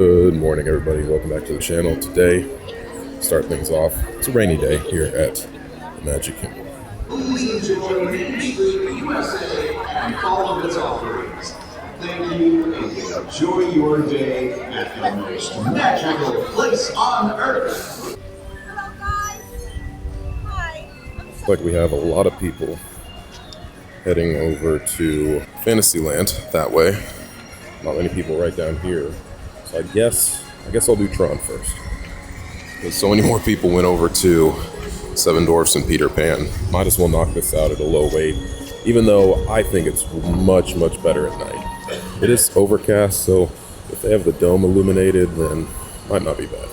Good morning, everybody. Welcome back to the channel. Today, start things off. It's a rainy day here at the Magic Kingdom. Please enjoy Main Street, USA, and all of its offerings. Thank you, and enjoy your day at the most magical place on earth. Hello, guys. Hi. Looks like we have a lot of people heading over to Fantasyland that way. Not many people right down here. So I guess I'll do Tron first. Because so many more people went over to Seven Dwarfs and Peter Pan. Might as well knock this out at a low weight, even though I think it's much, much better at night. It is overcast, so if they have the dome illuminated, then it might not be bad.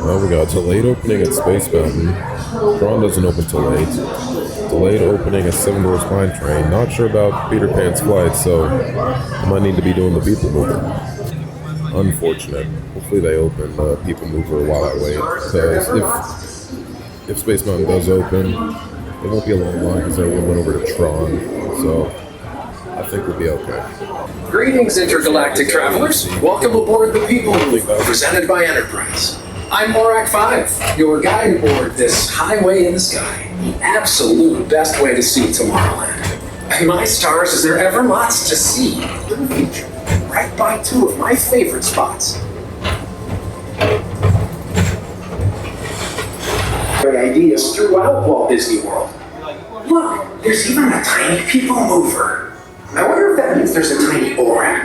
Well, we got delayed opening at Space Mountain. Tron doesn't open till 8. Delayed opening at Seven Dwarfs Mine Train. Not sure about Peter Pan's flight, so I might need to be doing the People Mover. Unfortunate. Hopefully they open the People Mover while I wait. Because if Space Mountain does open, it won't be a long line because everyone went over to Tron. So I think we'll be okay. Greetings, intergalactic travelers. Welcome aboard the People Mover, presented by Enterprise. I'm Morak 5, your guide aboard this highway in the sky. The absolute best way to see Tomorrowland. And my stars, is there ever lots to see in the future? Right by two of my favorite spots. Great ideas throughout Walt Disney World. Look, there's even a tiny People Mover. I wonder if that means there's a tiny Morak.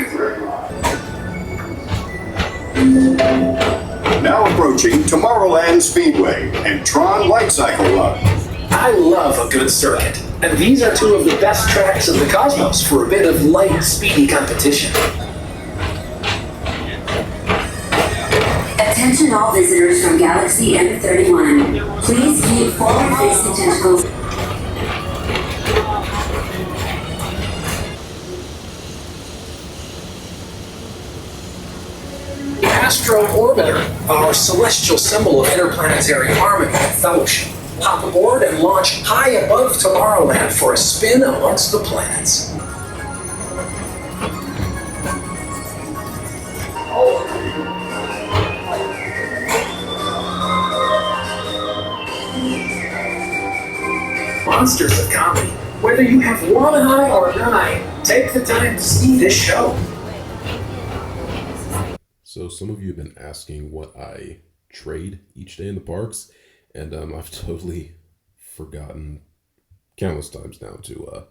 Now approaching Tomorrowland Speedway and Tron Light Cycle Run. I love a good circuit, and these are two of the best tracks in the cosmos for a bit of light, speedy competition. Attention all visitors from Galaxy M31. Please keep forward-facing tentacles. Astro Orbiter, our celestial symbol of interplanetary harmony and fellowship. Hop aboard and launch high above Tomorrowland for a spin amongst the planets. Monsters of comedy. Whether you have one eye or nine, take the time to see this show. So some of you have been asking what I trade each day in the parks, and I've totally forgotten countless times now to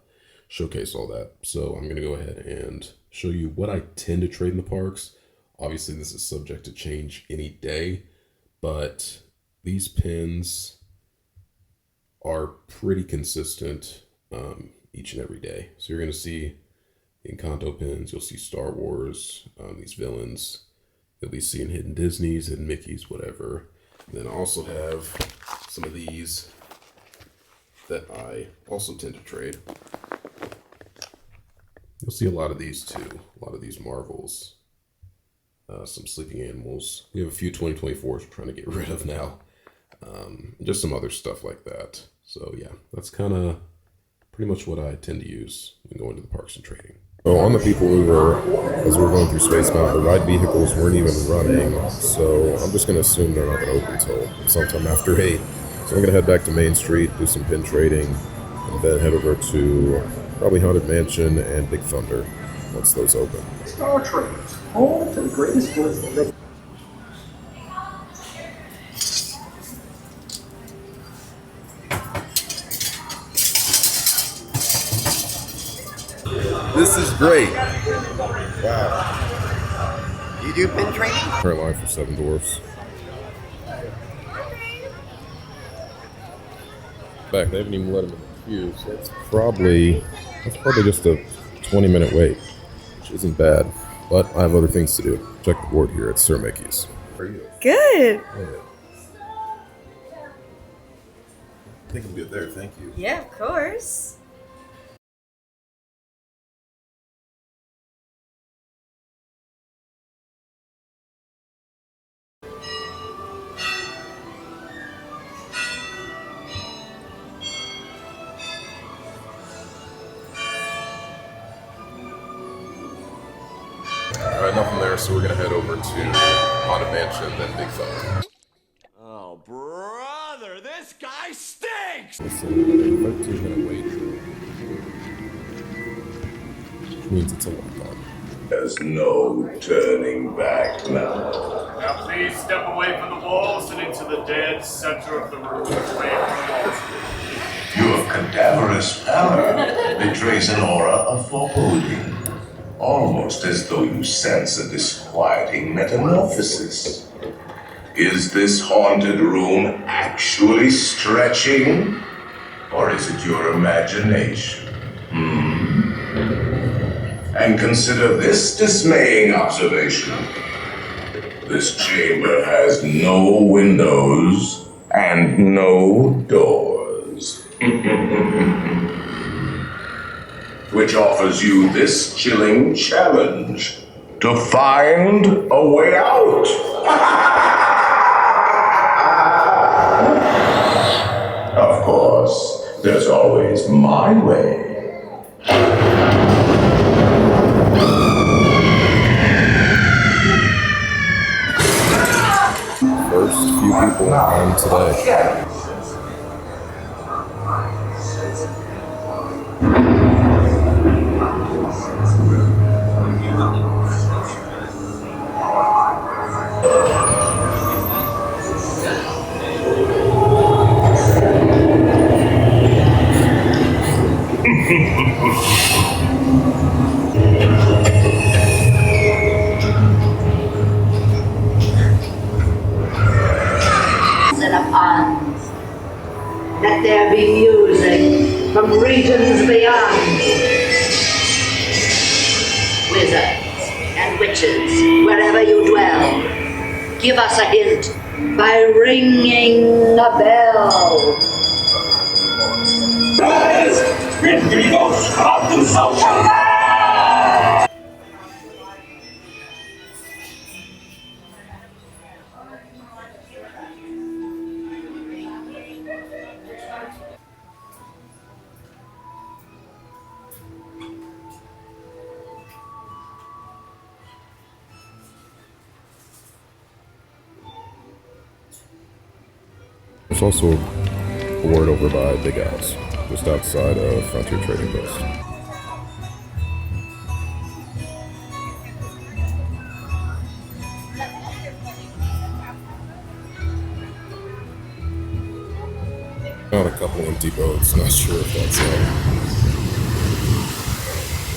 showcase all that. So I'm going to go ahead and show you what I tend to trade in the parks. Obviously, this is subject to change any day, but these pins are pretty consistent each and every day. So you're going to see Encanto pins, you'll see Star Wars, these villains. You'll be seeing hidden Disneys and Mickeys, whatever. Then I also have some of these that I also tend to trade. You'll see a lot of these too. A lot of these Marvels. Some Sleeping Animals. We have a few 2024s we're trying to get rid of now. Just some other stuff like that. So yeah, that's kind of pretty much what I tend to use when going to the parks and trading. So on the People Mover, as we're going through Space Mountain, the ride vehicles weren't even running, so I'm just going to assume they're not going to open until sometime after 8. So I'm going to head back to Main Street, do some pin trading, and then head over to probably Haunted Mansion and Big Thunder once those open. Star Traders, home to the greatest goods that live. This is great. Wow. You do pin trading? Current line for Seven Dwarfs. In fact, they haven't even let them in the queue, so that's probably just a 20-minute wait, which isn't bad. But I have other things to do. Check the board here at Sir Mickey's. How are you? Good. I think I'm good there, thank you. Yeah, of course. nothing there, so we're gonna head over to Haunted Mansion, then Big Thunder. Oh, brother, this guy stinks! It's a 13-minute wait, which means it's a walk-on. There's no turning back now. Now please step away from the walls and into the dead center of the room, away from the walls. Your cadaverous pallor betrays an aura of foreboding, almost as though you sense a disquieting metamorphosis. Is this haunted room actually stretching, or is it your imagination? And consider this dismaying observation. This chamber has no windows and no doors. Which offers you this chilling challenge to find a way out. Of course, there's always my way. First few people on today. Let there be music from regions beyond. Wizards and witches, wherever you dwell, give us a hint by ringing a bell. Rise! It goes up to social. There's also a word over by Big Al's, just outside of Frontier Trading Post. Found a couple empty boats, not sure if that's a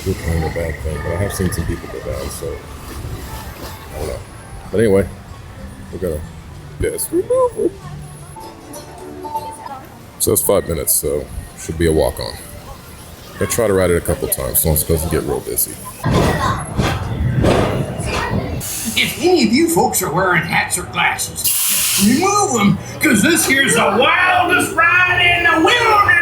good thing or bad thing, but I have seen some people go down, so I don't know. But anyway, we're gonna guess removal. So it's 5 minutes, so should be a walk-on. I try to ride it a couple times, as long as it doesn't get real busy. If any of you folks are wearing hats or glasses, remove them, because this here's the wildest ride in the wilderness!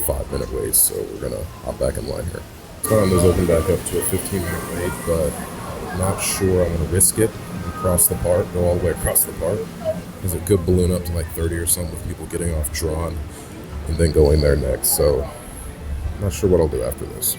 5-minute wait, so we're gonna hop back in line here. Time is open back up to a 15-minute wait, but I'm not sure I'm gonna risk it and cross the park, go all the way across the park, because it could balloon up to like 30 or something with people getting off Tron and then going there next. So I'm not sure what I'll do after this.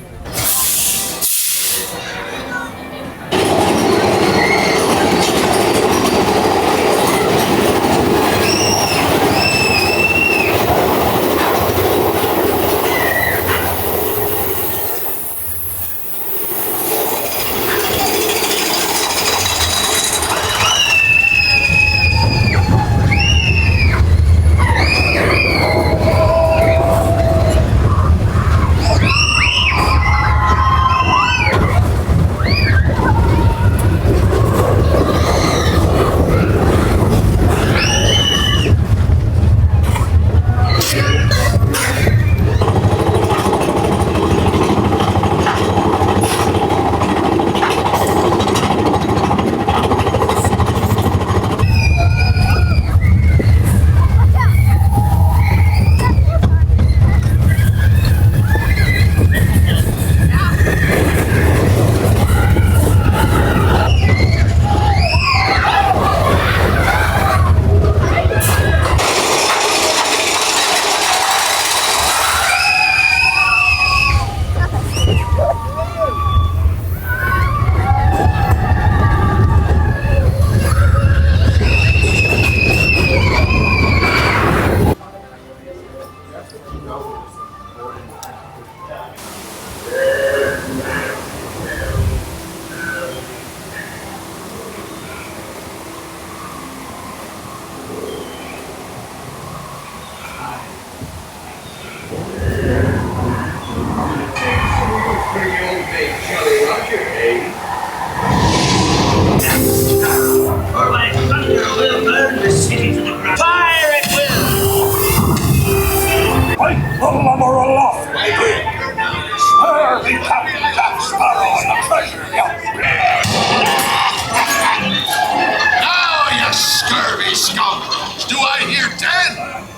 Now, you scurvy scoundrels, do I hear 10?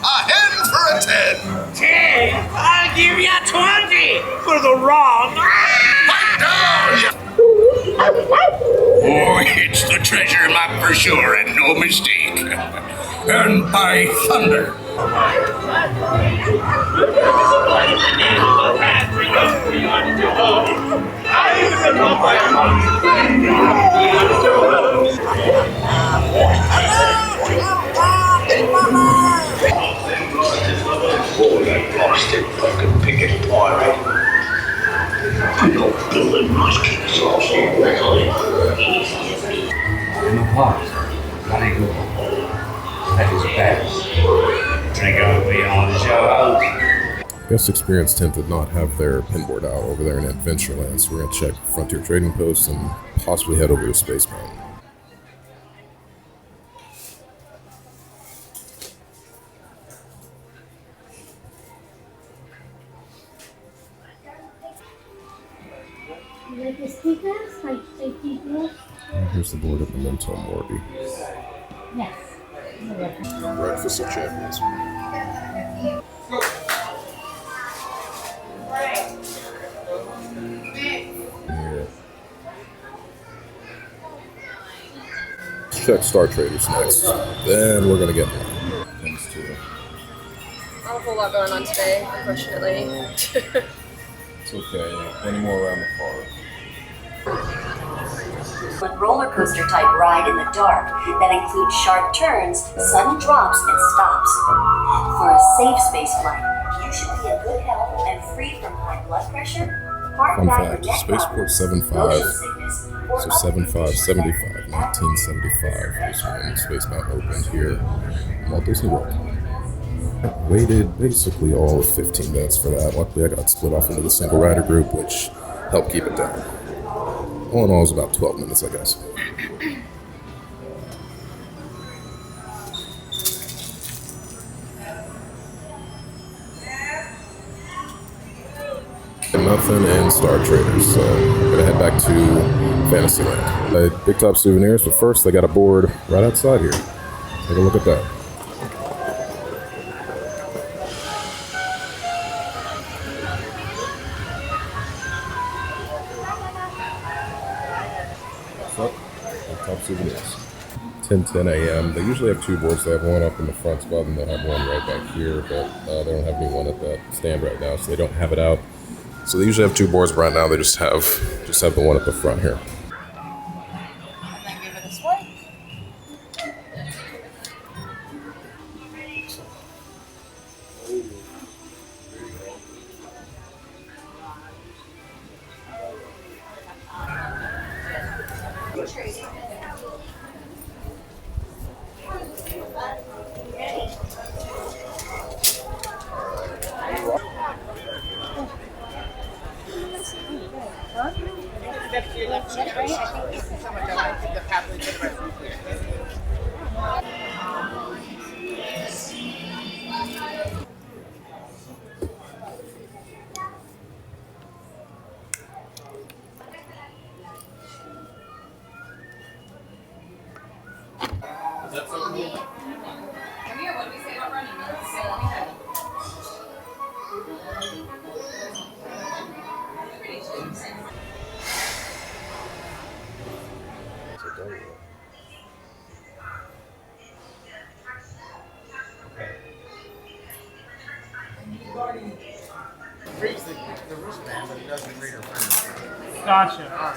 A hen for a 10. 10? I'll give you 20 for the wrong. Pipe down, you... Oh, it's the treasure map for sure, and no mistake. And by thunder. Oh, that blasted fucking picket pirate. I'm not building muskets off here, really. In the park, very good. That is bad. Drink over on the show. Guest Experience Tent did not have their pinboard out over there in Adventureland, so we're going to check Frontier Trading Post and possibly head over to Space Mountain. Like the stickers, like safety gloves? Here's the board of Memento Mori. Yes. Breakfast of Champions. Yeah. Let's check Star Traders next. Then we're gonna get one. Thanks to Not a whole lot going on today, unfortunately. It's okay. Plenty more around the park. Roller coaster type ride in the dark that includes sharp turns, sudden drops, and stops. For a safe space flight, you should be in good health and free from high blood pressure, heart Fun valve, fact, neck Spaceport problems, 75, motion sickness, or so other 7575, 1975 is when Space Mountain opened here in Walt Disney World. I waited basically all of 15 minutes for that. Luckily, I got split off into the single rider group, which helped keep it down. All in all, it was about 12 minutes, I guess. Nothing in Star Traders, so I'm gonna head back to Fantasyland. Big Top Souvenirs, but first they got a board right outside here. Take a look at that. Top Souvenirs. 10 a.m. They usually have two boards. They have one up in the front spot and they have one right back here, but they don't have anyone at that stand right now, so they don't have it out. So they usually have two boards, but right now they just have the one at the front here. And then give it a swipe. Reads the wristband, but it doesn't read her phone. Gotcha. All right.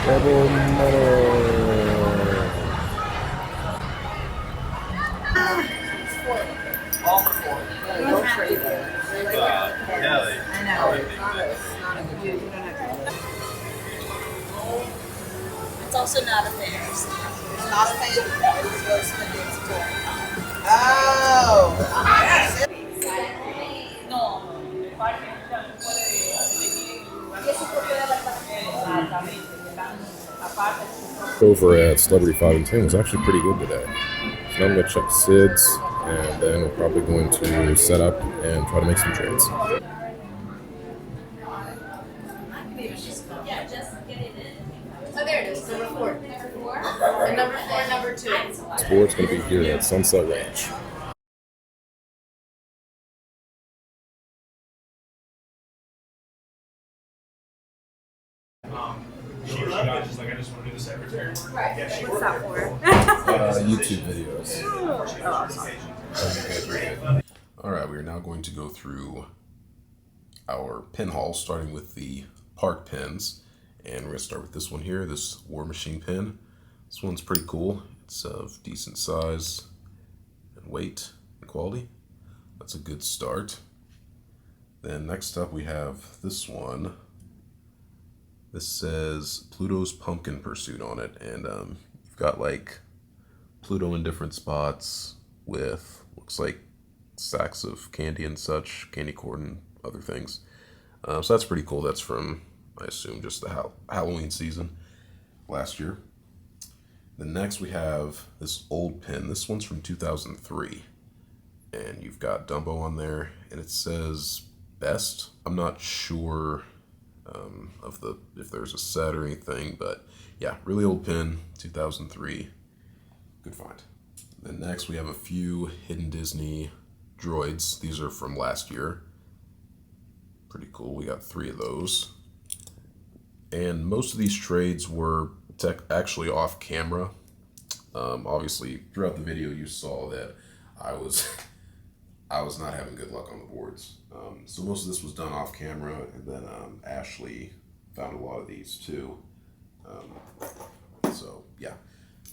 Double medal. All four. I know. It's also not a fair. It's not a fair. Oh. No. Over at Celebrity 5 and 10 was actually pretty good today. So now I'm going to check SIDS, and then we're probably going to set up and try to make some trades. Oh, there it is. Number 4. And number 4, number 2. This board's going to be here at Sunset Ranch. She loved it. She's like, I just want to do the secretary. Right. Yeah, she What's that for? YouTube videos. Oh, Alright, we are now going to go through our pin haul, starting with the park pins. And we're going to start with this one here, this War Machine pin. This one's pretty cool. It's of decent size and weight and quality. That's a good start. Then next up we have this one. This says Pluto's Pumpkin Pursuit on it, and you've got like Pluto in different spots with, looks like, sacks of candy and such, candy corn and other things. So that's pretty cool. That's from, I assume, just the Halloween season last year. Then next we have this old pin. This one's from 2003, and you've got Dumbo on there, and it says Best. I'm not sure if there's a set or anything, but yeah, really old pin, 2003, good find. Then next we have a few Hidden Disney droids. These are from last year. Pretty cool. We got 3 of those. And most of these trades were actually off camera. Obviously, throughout the video you saw that I was not having good luck on the boards. So most of this was done off camera, and then Ashley found a lot of these too. So yeah.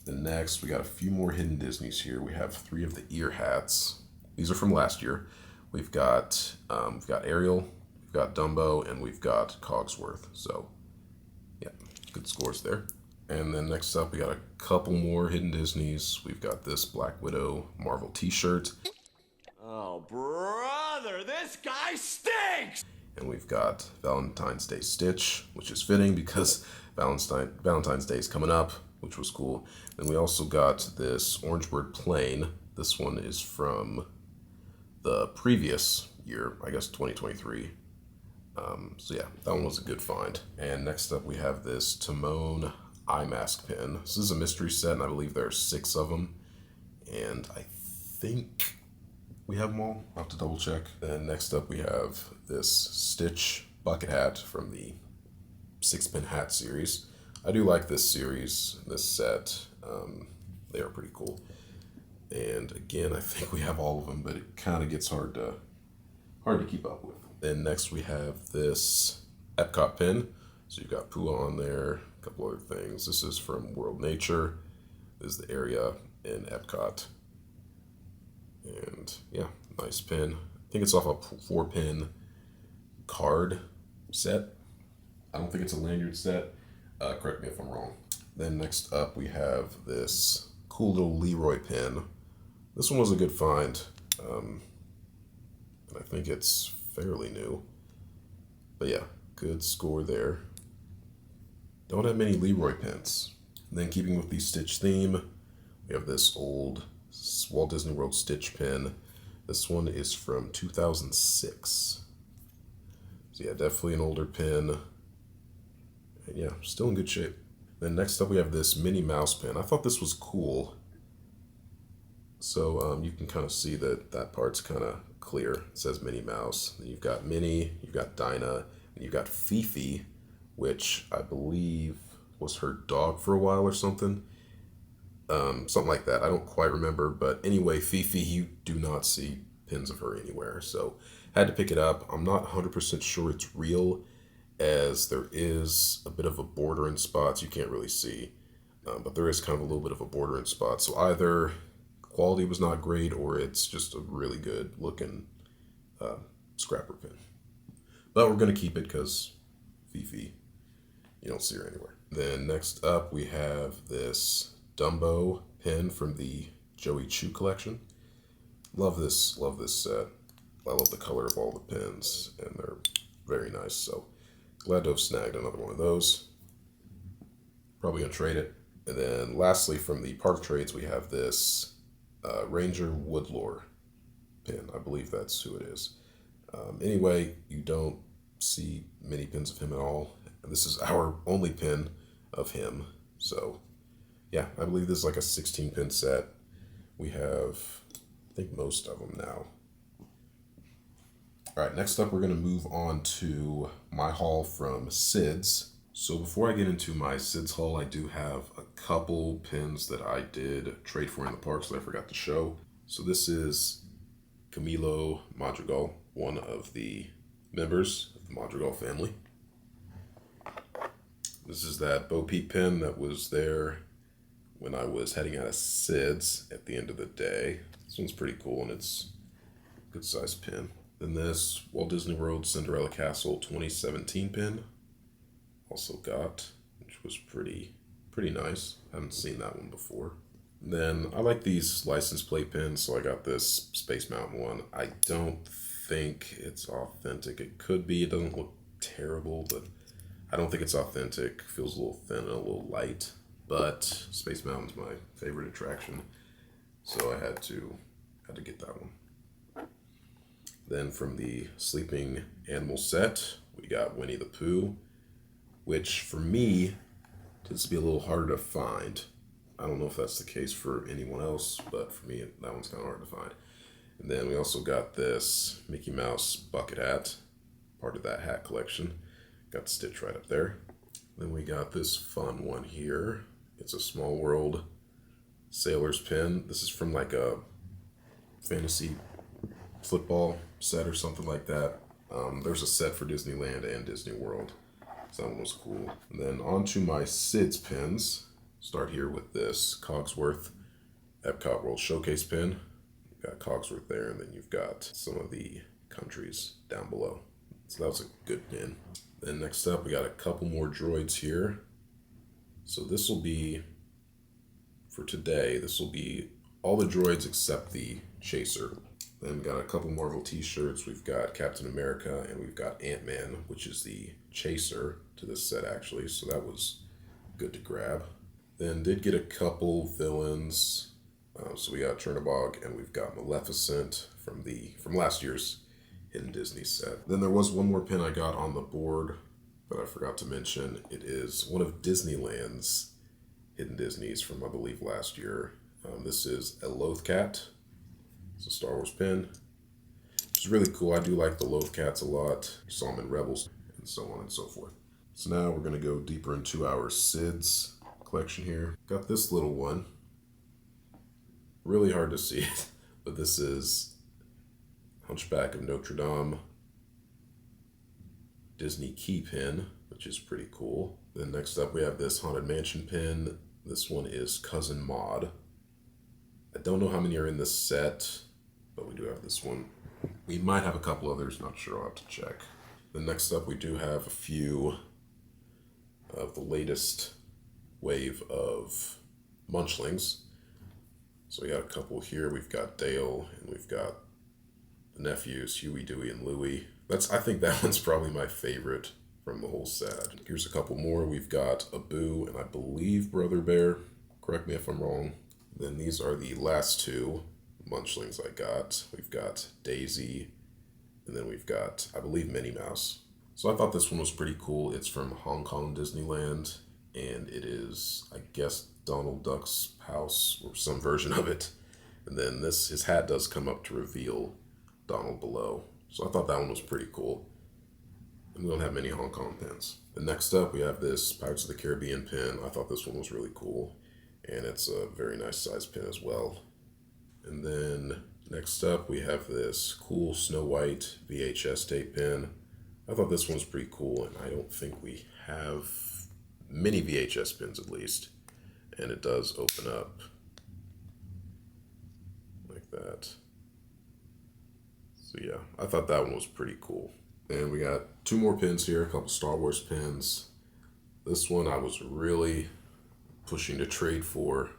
Then next we got a few more Hidden Disneys here. We have 3 of the ear hats. These are from last year. We've got Ariel, we've got Dumbo, and we've got Cogsworth. So yeah, good scores there. And then next up we got a couple more Hidden Disneys. We've got this Black Widow Marvel t-shirt. Oh, brother, this guy stinks! And we've got Valentine's Day Stitch, which is fitting because Valentine's Day is coming up, which was cool. Then we also got this Orange Bird Plane. This one is from the previous year, I guess 2023. So yeah, that one was a good find. And next up we have this Timon eye mask pin. This is a mystery set, and I believe there are 6 of them. And I think we have them all. I'll have to double check. Then next up we have this Stitch bucket hat from the 6-pin hat series. I do like this series, this set. They are pretty cool. And again, I think we have all of them, but it kind of gets hard to keep up with. Then next we have this Epcot pin. So you've got Pua on there, a couple other things. This is from World Nature. This is the area in Epcot. And yeah, nice pin. I think it's off a 4-pin card set. I don't think it's a lanyard set. Correct me if I'm wrong. Then next up we have this cool little Leroy pin. This one was a good find. And I think it's fairly new. But yeah, good score there. Don't have many Leroy pins. And then keeping with the Stitch theme, we have this old Walt Disney World Stitch pin. This one is from 2006. So yeah, definitely an older pin. And yeah, still in good shape. Then next up we have this Minnie Mouse pin. I thought this was cool. So you can kind of see that part's kind of clear. It says Minnie Mouse. Then you've got Minnie, you've got Dinah, and you've got Fifi, which I believe was her dog for a while or something. Something like that. I don't quite remember. But anyway, Fifi, you do not see pins of her anywhere. So had to pick it up. I'm not 100% sure it's real, as there is a bit of a border in spots you can't really see. But there is kind of a little bit of a border in spots. So either quality was not great, or it's just a really good looking scrapper pin. But we're going to keep it because Fifi, you don't see her anywhere. Then next up we have this Dumbo pin from the Joey Choo collection. Love this set. I love the color of all the pins, and they're very nice. So glad to have snagged another one of those. Probably gonna trade it. And then lastly, from the park trades, we have this Ranger Woodlore pin. I believe that's who it is. Anyway, you don't see many pins of him at all. And this is our only pin of him. So yeah, I believe this is like a 16-pin set. We have, I think, most of them now. All right, next up we're going to move on to my haul from Sid's. So before I get into my Sid's haul, I do have a couple pins that I did trade for in the parks that I forgot to show. So this is Camilo Madrigal, one of the members of the Madrigal family. This is that Bo Peep pin that was there when I was heading out of Sid's at the end of the day. This one's pretty cool, and it's a good size pin. Then this Walt Disney World Cinderella Castle 2017 pin also got, which was pretty nice. Haven't seen that one before. Then I like these license plate pins, so I got this Space Mountain one. I don't think it's authentic. It could be. It doesn't look terrible, but I don't think it's authentic. Feels a little thin and a little light. But Space Mountain's my favorite attraction, so I had to get that one. Then from the Sleeping Animal set, we got Winnie the Pooh, which for me tends to be a little harder to find. I don't know if that's the case for anyone else, but for me, that one's kind of hard to find. And then we also got this Mickey Mouse bucket hat, part of that hat collection. Got Stitch right up there. Then we got this fun one here. It's a Small World Sailor's pin. This is from like a fantasy football set or something like that. There's a set for Disneyland and Disney World. So that one was cool. And then on to my Sid's pins. Start here with this Cogsworth Epcot World Showcase pin. You've got Cogsworth there, and then you've got some of the countries down below. So that was a good pin. Then next up, we got a couple more droids here. So this will be, for today, this will be all the droids except the Chaser. Then we got a couple Marvel t-shirts. We've got Captain America, and we've got Ant-Man, which is the Chaser to this set actually. So that was good to grab. Then did get a couple villains. So we got Chernabog, and we've got Maleficent from last year's Hidden Disney set. Then there was one more pin I got on the board that I forgot to mention. It is one of Disneyland's Hidden Disneys from, I believe, last year. This is a Loth Cat. It's a Star Wars pin. It's really cool. I do like the Loth Cats a lot. You saw them in Rebels and so on and so forth. So now we're going to go deeper into our SIDS collection here. Got this little one. Really hard to see it, but this is Hunchback of Notre Dame Disney key pin, which is pretty cool. Then next up we have this Haunted Mansion pin. This one is Cousin Maud. I don't know how many are in this set, but we do have this one. We might have a couple others, not sure, I'll have to check. Then next up we do have a few of the latest wave of Munchlings. So we got a couple here. We've got Dale and we've got the nephews, Huey, Dewey, and Louie. I think that one's probably my favorite from the whole set. Here's a couple more. We've got Abu and I believe Brother Bear. Correct me if I'm wrong. Then these are the last two Munchlings I got. We've got Daisy and then we've got, I believe, Minnie Mouse. So I thought this one was pretty cool. It's from Hong Kong Disneyland and it is, I guess, Donald Duck's house or some version of it. And then his hat does come up to reveal Donald below. So I thought that one was pretty cool. And we don't have many Hong Kong pins. And next up we have this Pirates of the Caribbean pin. I thought this one was really cool. And it's a very nice size pin as well. And then next up we have this cool Snow White VHS tape pin. I thought this one was pretty cool, and I don't think we have many VHS pins at least. And it does open up like that. So yeah, I thought that one was pretty cool. And we got two more pins here, a couple Star Wars pins. This one I was really pushing to trade for.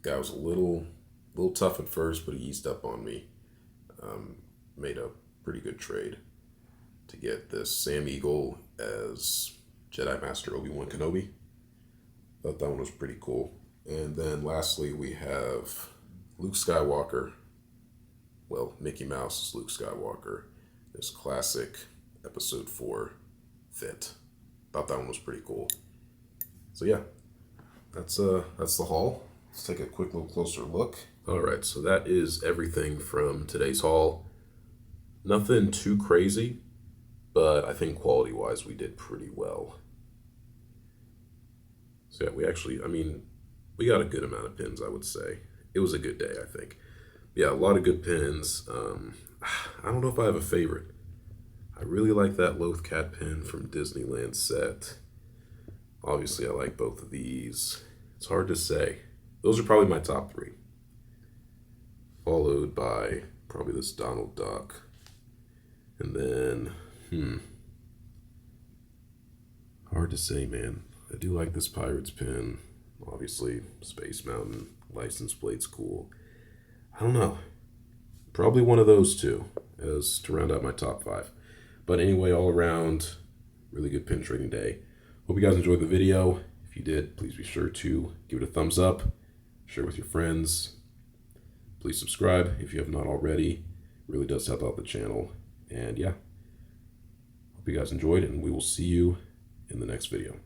The guy was a little tough at first, but he eased up on me. Made a pretty good trade to get this Sam Eagle as Jedi Master Obi-Wan Kenobi. Thought that one was pretty cool. And then lastly, we have Luke Skywalker. Well, Mickey Mouse is Luke Skywalker. This classic Episode 4 fit. Thought that one was pretty cool. So yeah, that's the haul. Let's take a quick little closer look. All right, so that is everything from today's haul. Nothing too crazy, but I think quality-wise we did pretty well. So yeah, we got a good amount of pins, I would say. It was a good day, I think. Yeah, a lot of good pins. I don't know if I have a favorite. I really like that Loth Cat pin from Disneyland set. Obviously, I like both of these. It's hard to say. Those are probably my top three. Followed by probably this Donald Duck. And then, hard to say, man. I do like this Pirates pin. Obviously, Space Mountain license plate's cool. I don't know. Probably one of those two as to round out my top 5. But anyway, all around, really good pin trading day. Hope you guys enjoyed the video. If you did, please be sure to give it a thumbs up, share with your friends. Please subscribe if you have not already. It really does help out the channel. And yeah, hope you guys enjoyed, and we will see you in the next video.